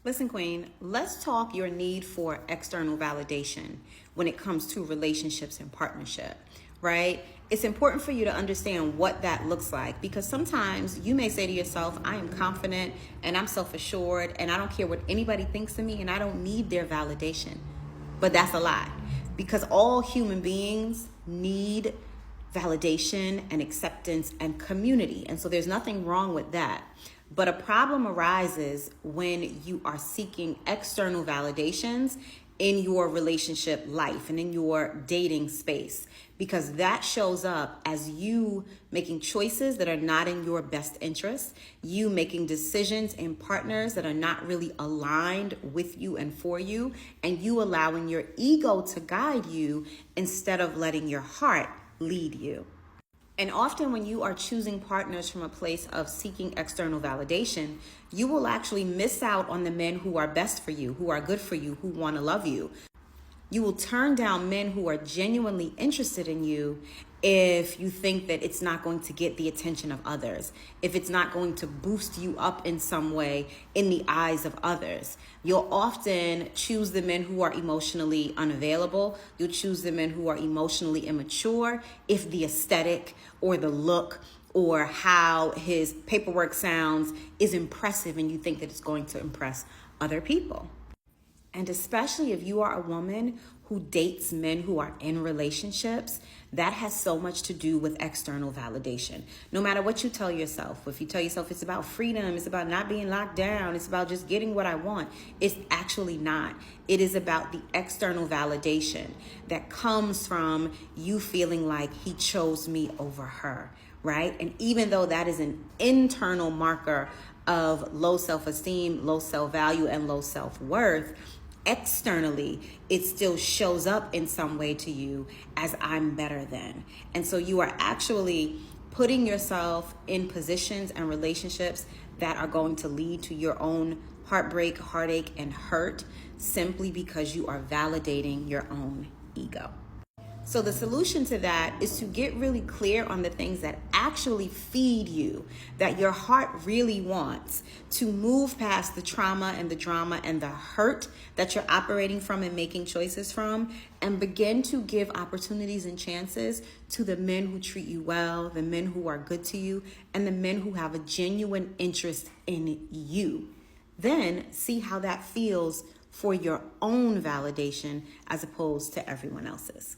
Listen, Queen, let's talk your need for external validation when it comes to relationships and partnership, right? It's important for you to understand what that looks like, because sometimes you may say to yourself, I am confident and I'm self-assured and I don't care what anybody thinks of me and I don't need their validation. But that's a lie, because all human beings need validation and acceptance and community. And so there's nothing wrong with that. But a problem arises when you are seeking external validations in your relationship life and in your dating space, because that shows up as you making choices that are not in your best interest, you making decisions in partners that are not really aligned with you and for you, and you allowing your ego to guide you instead of letting your heart lead you. And often when you are choosing partners from a place of seeking external validation, you will actually miss out on the men who are best for you, who are good for you, who want to love you. You will turn down men who are genuinely interested in you if you think that it's not going to get the attention of others, if it's not going to boost you up in some way in the eyes of others. You'll often choose the men who are emotionally unavailable. You'll choose the men who are emotionally immature if the aesthetic or the look or how his paperwork sounds is impressive and you think that it's going to impress other people. And especially if you are a woman who dates men who are in relationships, that has so much to do with external validation. No matter what you tell yourself, if you tell yourself it's about freedom, it's about not being locked down, it's about just getting what I want, it's actually not. It is about the external validation that comes from you feeling like he chose me over her, right? And even though that is an internal marker of low self-esteem, low self-value, and low self-worth, externally, it still shows up in some way to you as I'm better than. And so you are actually putting yourself in positions and relationships that are going to lead to your own heartbreak, heartache, and hurt simply because you are validating your own ego. So the solution to that is to get really clear on the things that actually feed you, that your heart really wants, to move past the trauma and the drama and the hurt that you're operating from and making choices from, and begin to give opportunities and chances to the men who treat you well, the men who are good to you, and the men who have a genuine interest in you. Then see how that feels for your own validation as opposed to everyone else's.